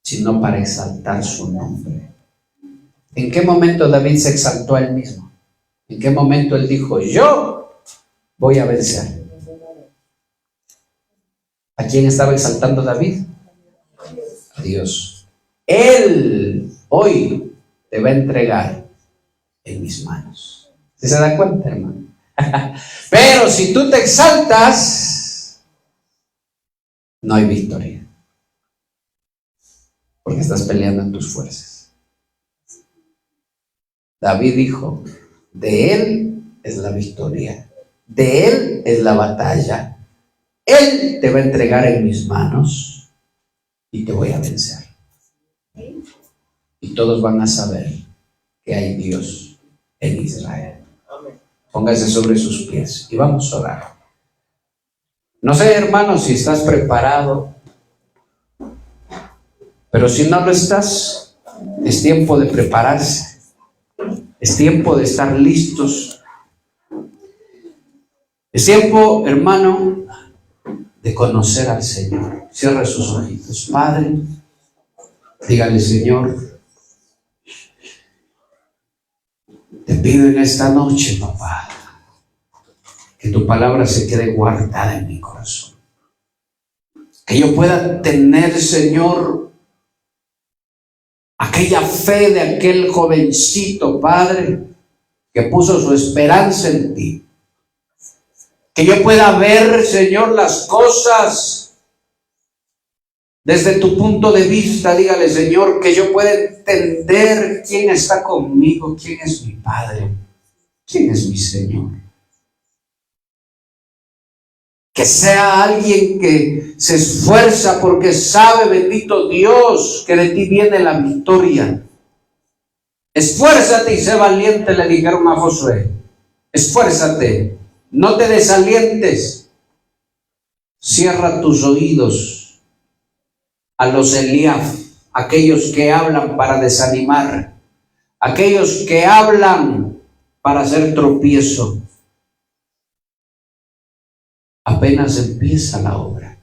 sino para exaltar su nombre. ¿En qué momento David se exaltó a él mismo? ¿En qué momento él dijo: yo voy a vencer? ¿A quién estaba exaltando David? A Dios. Él hoy te va a entregar en mis manos. ¿Sí se da cuenta, hermano? Pero si tú te exaltas, no hay victoria, porque estás peleando en tus fuerzas. David dijo: de él es la victoria, de él es la batalla. Él te va a entregar en mis manos y te voy a vencer. Y todos van a saber que hay Dios en Israel. Póngase sobre sus pies y vamos a orar. No sé, hermano, si estás preparado, pero si no lo estás, es tiempo de prepararse. Es tiempo de estar listos. Es tiempo, hermano, de conocer al Señor. Cierra sus ojitos. Padre, dígale: Señor, te pido en esta noche, papá, que tu palabra se quede guardada en mi corazón. Que yo pueda tener, Señor, aquella fe de aquel jovencito, Padre, que puso su esperanza en ti. Que yo pueda ver, Señor, las cosas desde tu punto de vista. Dígale: Señor, que yo pueda entender quién está conmigo, quién es mi Padre, quién es mi Señor. Que sea alguien que se esfuerza porque sabe, bendito Dios, que de ti viene la victoria. Esfuérzate y sé valiente, le dijeron a Josué. Esfuérzate, no te desalientes. Cierra tus oídos a los Eliab, aquellos que hablan para desanimar, aquellos que hablan para hacer tropiezo. Apenas empieza la obra,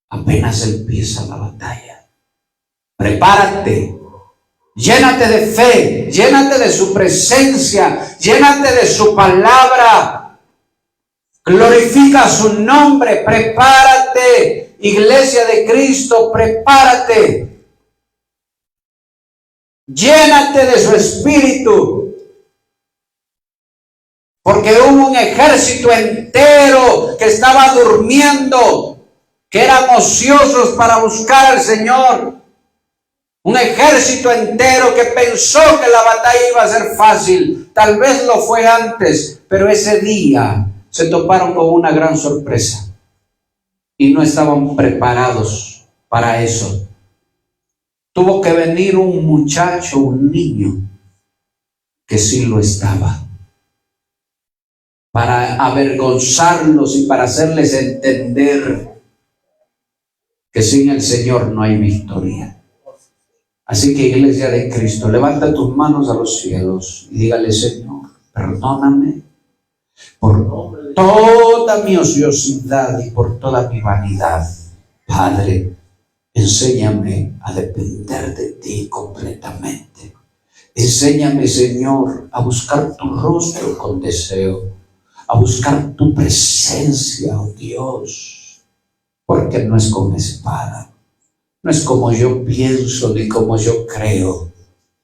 apenas empieza la batalla. Prepárate, llénate de fe, llénate de su presencia, llénate de su palabra. Glorifica su nombre, prepárate, iglesia de Cristo, prepárate. Llénate de su espíritu. Porque hubo un ejército entero que estaba durmiendo, que eran ociosos para buscar al Señor. Un ejército entero que pensó que la batalla iba a ser fácil. Tal vez lo fue antes, pero ese día se toparon con una gran sorpresa y no estaban preparados para eso. Tuvo que venir un muchacho, un niño, que sí lo estaba, para avergonzarlos y para hacerles entender que sin el Señor no hay victoria. Así que, iglesia de Cristo, levanta tus manos a los cielos y dígale: Señor, perdóname por toda mi ociosidad y por toda mi vanidad. Padre, enséñame a depender de ti completamente. Enséñame, Señor, a buscar tu rostro con deseo, a buscar tu presencia, oh Dios, porque no es con espada, no es como yo pienso ni como yo creo,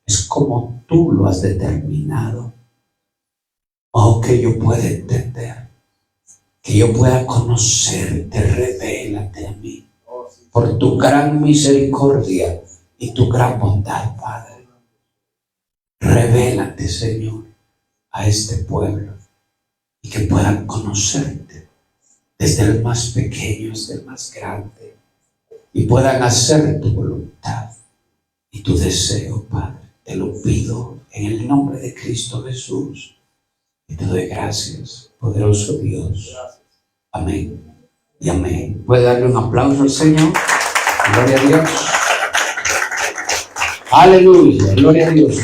es como tú lo has determinado. Oh, que yo pueda entender, que yo pueda conocerte, revélate a mí, por tu gran misericordia y tu gran bondad, Padre. Revélate, Señor, a este pueblo y que puedan conocerte desde el más pequeño hasta el más grande y puedan hacer tu voluntad y tu deseo, Padre. Te lo pido en el nombre de Cristo Jesús y te doy gracias, poderoso Dios. Amén y amén. ¿Puede darle un aplauso al Señor? Gloria a Dios. Aleluya, gloria a Dios.